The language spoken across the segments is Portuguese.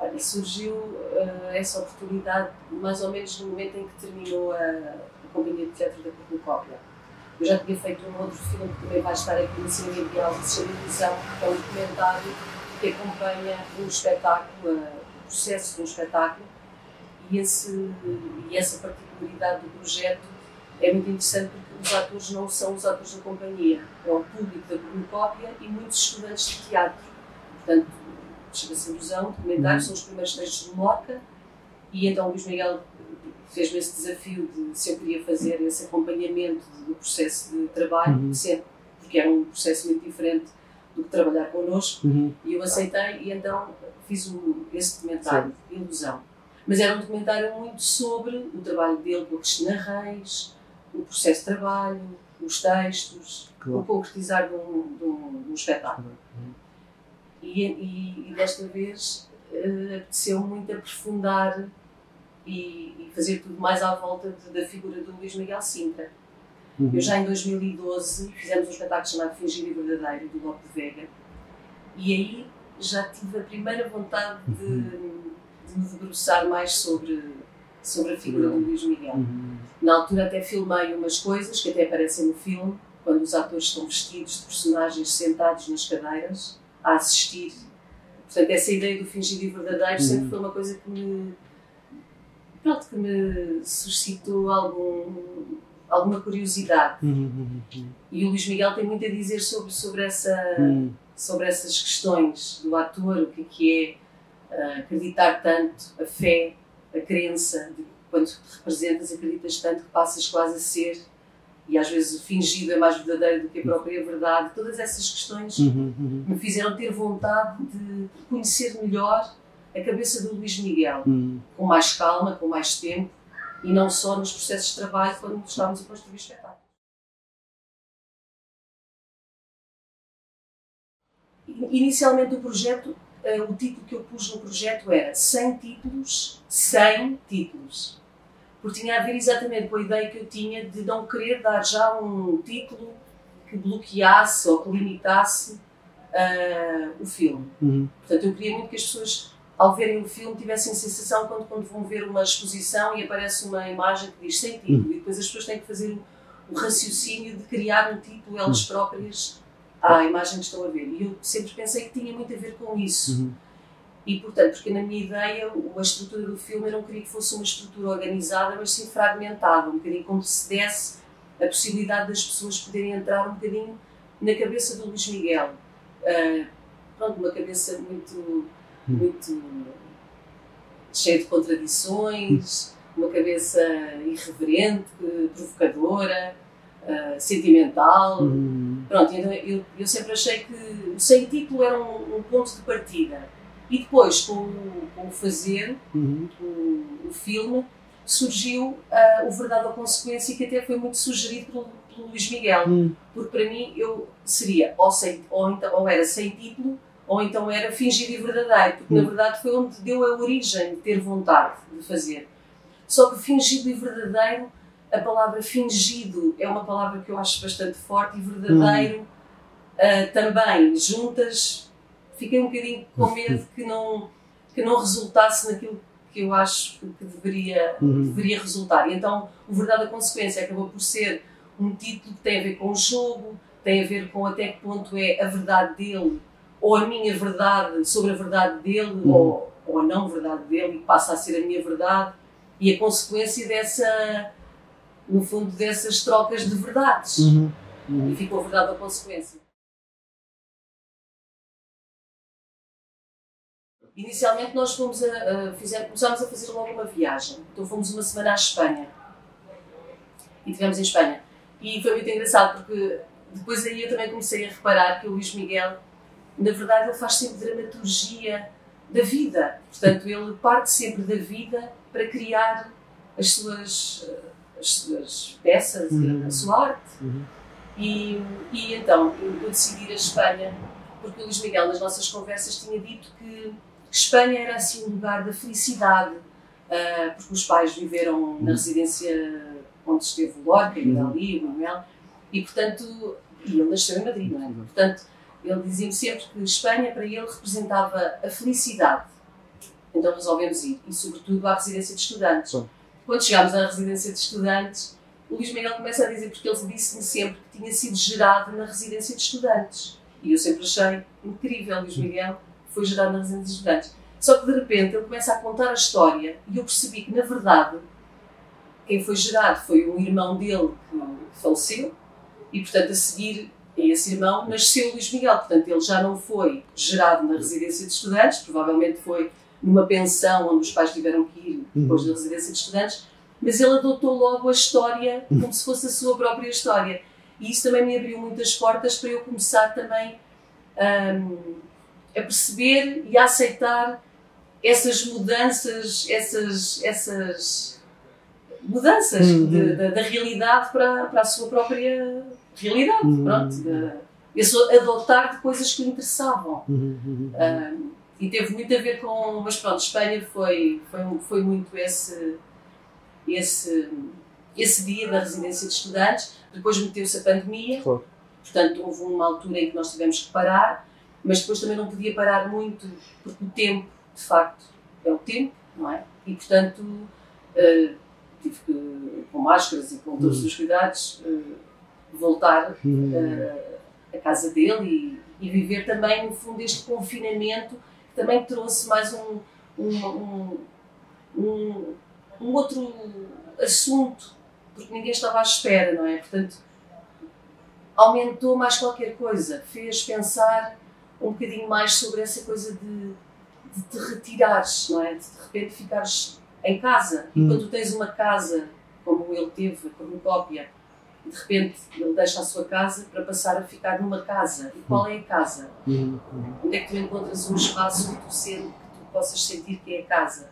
Olha, surgiu essa oportunidade mais ou menos no momento em que terminou a Companhia de Teatro da Cornucópia. Eu já tinha feito um outro filme que também vai estar aqui no Cinema Ideal, que se chama Ilusão, que é um documentário que acompanha um espetáculo, o processo de um espetáculo, e essa particularidade do projeto é muito interessante porque os atores não são os atores da companhia, é o público da Cornucópia e muitos estudantes de teatro. Portanto, chama-se Ilusão, documentário, são os primeiros textos de Lorca, e então o Luís Miguel fez-me esse desafio de se eu queria fazer esse acompanhamento do processo de trabalho, sempre, porque era um processo muito diferente do que trabalhar connosco, e eu aceitei e então fiz esse documentário, Ilusão. Mas era um documentário muito sobre o trabalho dele com a Cristina Reis, o processo de trabalho, os textos, o concretizar de um espetáculo. E desta vez apeteceu muito aprofundar e fazer tudo mais à volta da figura do Luís Miguel Sintra. Eu já em 2012 fizemos um espetáculo chamado Fingido e Verdadeiro, do Lope de Vega, e aí já tive a primeira vontade de me debruçar mais sobre a figura do Luís Miguel. Na altura até filmei umas coisas que até aparecem no filme, quando os atores estão vestidos de personagens sentados nas cadeiras, a assistir. Portanto, essa ideia do fingido e verdadeiro sempre foi uma coisa que me suscitou alguma curiosidade. E o Luís Miguel tem muito a dizer sobre essas questões do ator, o que é acreditar tanto, a fé, a crença, quando te representas, acreditas tanto que passas quase a ser, e às vezes o fingido é mais verdadeiro do que a própria verdade. Todas essas questões me fizeram ter vontade de conhecer melhor a cabeça do Luís Miguel, com mais calma, com mais tempo, e não só nos processos de trabalho quando estávamos a construir espetáculos. Inicialmente o projeto, o título que eu pus no projeto era 100 títulos, 100 títulos. Porque tinha a ver exatamente com a ideia que eu tinha de não querer dar já um título que bloqueasse ou que limitasse o filme. Portanto, eu queria muito que as pessoas, ao verem o filme, tivessem a sensação quando vão ver uma exposição e aparece uma imagem que diz 100 títulos, e depois as pessoas têm que fazer o raciocínio de criar um título elas próprias à imagem que estão a ver. E eu sempre pensei que tinha muito a ver com isso. E, portanto, porque na minha ideia, a estrutura do filme, eu não queria que fosse uma estrutura organizada, mas sim fragmentada, um bocadinho como se desse a possibilidade das pessoas poderem entrar um bocadinho na cabeça do Luís Miguel. Pronto, uma cabeça muito cheia de contradições, uma cabeça irreverente, provocadora, sentimental. Pronto, então eu sempre achei que o sem título era um ponto de partida. E depois, com o fazer, o filme, surgiu o Verdade ou Consequência, que até foi muito sugerido pelo Luís Miguel. Porque para mim seria ou era sem título, ou então era fingido e verdadeiro, porque na verdade foi onde deu a origem de ter vontade de fazer. Só que fingido e verdadeiro, a palavra fingido é uma palavra que eu acho bastante forte, e verdadeiro também, juntas. Fiquei um bocadinho com medo que não resultasse naquilo que eu acho que deveria resultar. E então, o Verdade ou Consequência acabou por ser um título que tem a ver com o jogo, tem a ver com até que ponto é a verdade dele, ou a minha verdade sobre a verdade dele, ou a não verdade dele, e passa a ser a minha verdade, e a consequência no fundo, dessas trocas de verdades. E ficou Verdade ou Consequência. Inicialmente nós começámos a fazer logo uma viagem. Então fomos uma semana à Espanha. E estivemos em Espanha. E foi muito engraçado, porque depois aí eu também comecei a reparar que o Luís Miguel, na verdade, ele faz sempre dramaturgia da vida. Portanto, ele parte sempre da vida para criar as suas peças, a sua arte. E então eu decidi ir à Espanha, porque o Luís Miguel, nas nossas conversas, tinha dito que Espanha era assim um lugar da felicidade, porque os pais viveram na residência onde esteve o Lorca, e ali, o Manuel, e portanto, ele nasceu em Madrid, não é? Portanto, ele dizia-me sempre que Espanha para ele representava a felicidade. Então resolvemos ir, e sobretudo à residência de estudantes. Sim. Quando chegámos à residência de estudantes, o Luís Miguel começa a dizer, porque ele disse-me sempre que tinha sido gerado na residência de estudantes. E eu sempre achei incrível, o Luís Miguel foi gerado na residência de estudantes. Só que de repente ele começa a contar a história e eu percebi que, na verdade, quem foi gerado foi um irmão dele que faleceu e, portanto, a seguir a esse irmão nasceu o Luís Miguel. Portanto, ele já não foi gerado na residência de estudantes, provavelmente foi numa pensão onde os pais tiveram que ir depois da residência de estudantes, mas ele adotou logo a história como se fosse a sua própria história. E isso também me abriu muitas portas para eu começar também a perceber e a aceitar essas mudanças, essas mudanças da realidade para a sua própria realidade. Pronto, esse adotar de coisas que lhe interessavam. E teve muito a ver com... Mas pronto, Espanha foi muito esse dia da residência de estudantes. Depois meteu-se a pandemia, Claro. portanto houve uma altura em que nós tivemos que parar, mas depois também não podia parar muito, porque o tempo, de facto, é o tempo, não é? E portanto tive que, com máscaras e com todos os cuidados, voltar à casa dele e viver também, no fundo, este confinamento que também trouxe mais um outro assunto, porque ninguém estava à espera, não é? Portanto, aumentou mais qualquer coisa, fez pensar um bocadinho mais sobre essa coisa de te retirares, não é? De repente ficares em casa. E quando tu tens uma casa, como ele teve, a cornucópia, e de repente ele deixa a sua casa para passar a ficar numa casa. E qual é a casa? Onde é que tu encontras um espaço que tu possas sentir que é a casa?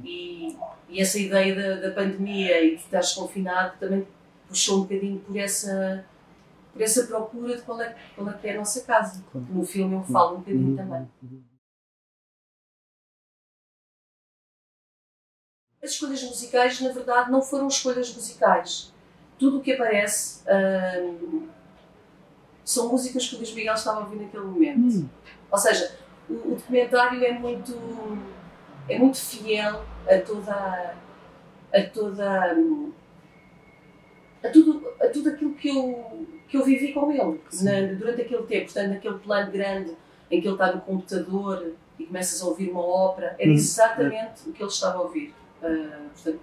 E essa ideia da pandemia e de estares confinado também puxou um bocadinho por essa procura de qual é que é a nossa casa. No filme eu falo um bocadinho também. As escolhas musicais, na verdade, não foram escolhas musicais. Tudo o que aparece são músicas que o Luís Miguel estava a ouvir naquele momento. Ou seja, o documentário é muito fiel a tudo aquilo que eu vivi com ele durante aquele tempo. Portanto, naquele plano grande em que ele está no computador e começas a ouvir uma ópera, era exatamente o que ele estava a ouvir. Portanto,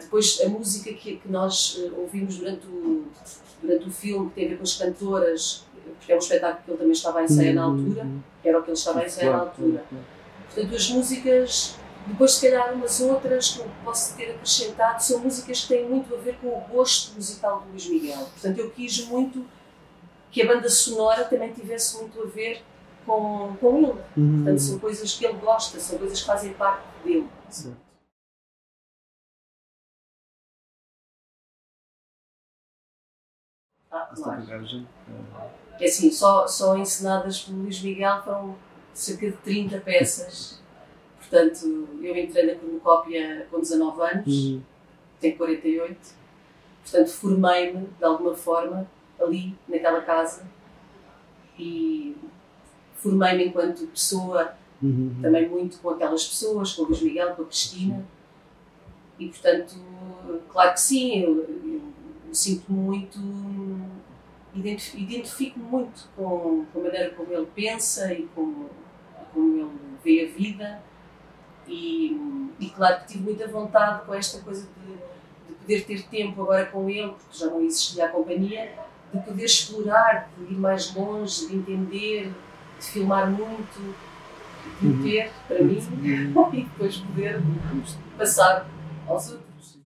depois a música que nós ouvimos durante o filme, que tem a ver com as cantoras, porque é um espetáculo que ele também estava a ensaiar na altura, era o que ele estava a ensaiar na altura. Portanto, as músicas, depois se calhar umas outras que eu posso ter acrescentado, são músicas que têm muito a ver com o gosto musical do Luís Miguel. Portanto, eu quis muito que a banda sonora também tivesse muito a ver com ele. Portanto, são coisas que ele gosta, são coisas que fazem parte dele. Certo. Claro. É assim, só ensinadas pelo Luís Miguel foram cerca de 30 peças. Portanto, eu entrei na cornucópia com 19 anos, tenho 48. Portanto, formei-me de alguma forma ali, naquela casa. E formei-me enquanto pessoa, também muito com aquelas pessoas, com o Luís Miguel, com a Cristina. E, portanto, claro que sim, eu sinto muito, identifico-me muito com a maneira como ele pensa e como ele vê a vida. E claro que tive muita vontade com esta coisa de poder ter tempo agora com ele, porque já não existia a companhia, de poder explorar, de ir mais longe, de entender, de filmar muito, de meter para mim e depois poder passar aos outros.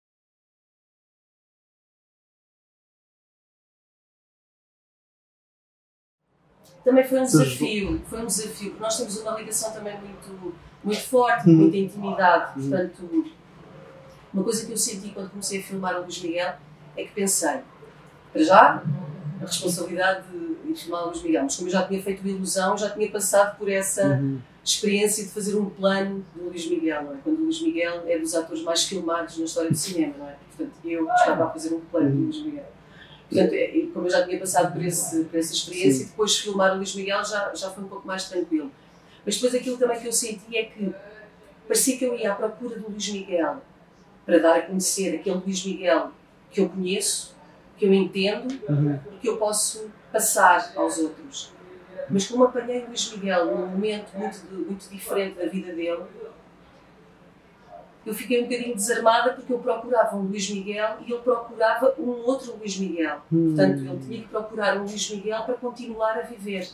Também foi um desafio, porque nós temos uma ligação também muito forte, muita intimidade. Portanto, uma coisa que eu senti quando comecei a filmar o Luís Miguel é que pensei, para já, a responsabilidade de filmar o Luís Miguel, mas como eu já tinha feito a ilusão, já tinha passado por essa experiência de fazer um plano do Luís Miguel, não é? Quando o Luís Miguel é dos atores mais filmados na história do cinema, não é? Portanto, eu estava a fazer um plano do Luís Miguel. Portanto, como eu já tinha passado por essa experiência, depois de filmar o Luís Miguel já foi um pouco mais tranquilo. Mas depois aquilo também que eu senti é que parecia que eu ia à procura do Luís Miguel para dar a conhecer aquele Luís Miguel que eu conheço, que eu entendo e que eu posso passar aos outros. Mas como apanhei o Luís Miguel num momento muito diferente da vida dele, eu fiquei um bocadinho desarmada porque eu procurava um Luís Miguel e ele procurava um outro Luís Miguel. Portanto, ele tinha que procurar um Luís Miguel para continuar a viver.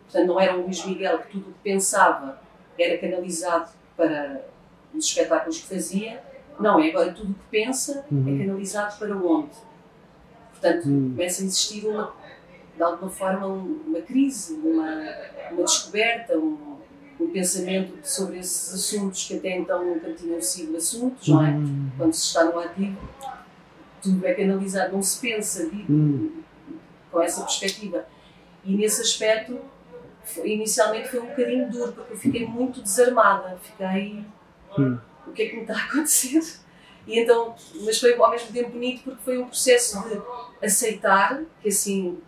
Portanto, não era um Luís Miguel que tudo o que pensava era canalizado para os espetáculos que fazia. Não, é agora tudo o que pensa é canalizado para onde? Portanto, começa a existir de alguma forma uma crise, uma descoberta, um pensamento sobre esses assuntos que até então nunca tinham sido assuntos, não é? Quando se está no ativo, tudo é canalizado, não se pensa com essa perspectiva. E nesse aspecto, inicialmente foi um bocadinho duro, porque eu fiquei muito desarmada, fiquei... O que é que me está a acontecer? E então, mas foi ao mesmo tempo bonito porque foi um processo de aceitar que assim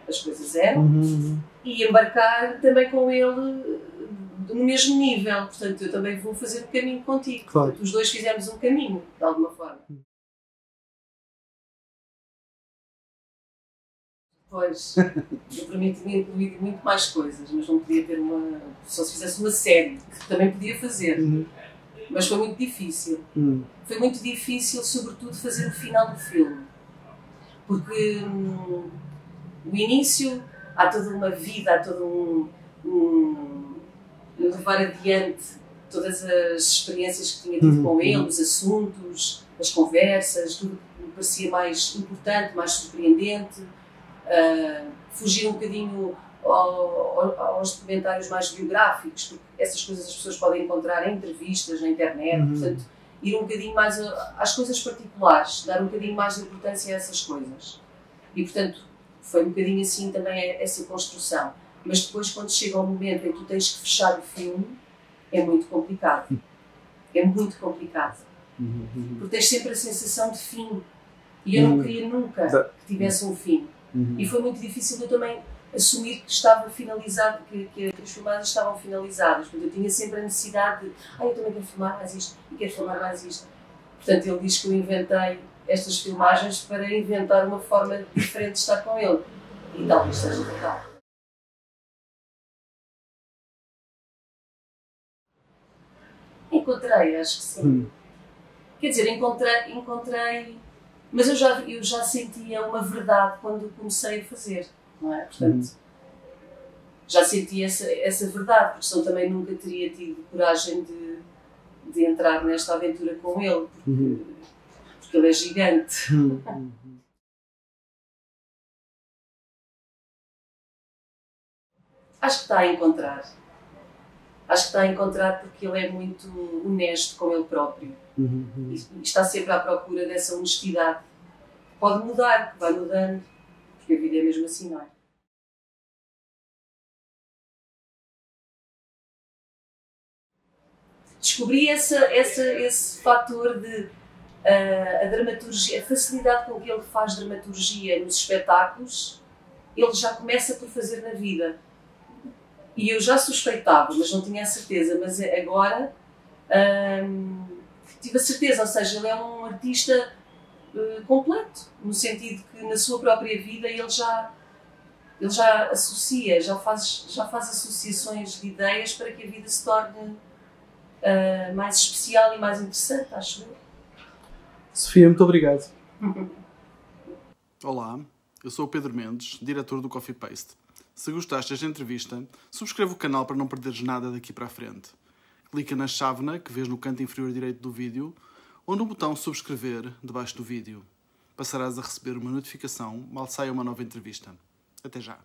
as coisas eram e embarcar também com ele no mesmo nível. Portanto, eu também vou fazer um caminho contigo. Claro. Portanto, os dois fizemos um caminho, de alguma forma. Pois, eu para mim tinha incluído muito mais coisas, mas não podia ter só se fizesse uma série, que também podia fazer. Mas foi muito difícil. Foi muito difícil, sobretudo, fazer o final do filme. Porque no início há toda uma vida, há todo levar adiante todas as experiências que tinha tido com ele, os assuntos, as conversas, tudo que me parecia mais importante, mais surpreendente. Fugir um bocadinho aos documentários mais biográficos, porque essas coisas as pessoas podem encontrar em entrevistas, na internet, portanto, ir um bocadinho mais às coisas particulares, dar um bocadinho mais de importância a essas coisas. E, portanto, foi um bocadinho assim também essa construção. Mas depois, quando chega o momento em que tu tens que fechar o filme, é muito complicado. É muito complicado. Porque tens sempre a sensação de fim. E eu não queria nunca que tivesse um fim. E foi muito difícil eu também assumir que estava finalizado, que as filmagens estavam finalizadas. Portanto, eu tinha sempre a necessidade de eu também quero filmar mais isto e quero filmar mais isto. Portanto, ele diz que eu inventei estas filmagens para inventar uma forma diferente de estar com ele. E talvez seja verdade. Encontrei, acho que sim. Quer dizer, encontrei, mas eu já sentia uma verdade quando comecei a fazer, não é? Portanto, já sentia essa verdade, porque senão também nunca teria tido coragem de entrar nesta aventura com ele, porque ele é gigante. Acho que está a encontrar. Acho que está a encontrar porque ele é muito honesto com ele próprio. E está sempre à procura dessa honestidade. Pode mudar, que vai mudando, porque a vida é mesmo assim, não é? Descobri esse fator de a dramaturgia, a facilidade com que ele faz dramaturgia nos espetáculos, ele já começa por fazer na vida. E eu já suspeitava, mas não tinha a certeza, mas agora tive a certeza, ou seja, ele é um artista completo, no sentido que na sua própria vida ele já associa, já faz associações de ideias para que a vida se torne mais especial e mais interessante, acho eu. Sofia, muito obrigado. Olá, eu sou o Pedro Mendes, diretor do Coffee Paste. Se gostaste desta entrevista, subscreve o canal para não perderes nada daqui para a frente. Clica na chávena que vês no canto inferior direito do vídeo ou no botão subscrever debaixo do vídeo. Passarás a receber uma notificação mal saia uma nova entrevista. Até já!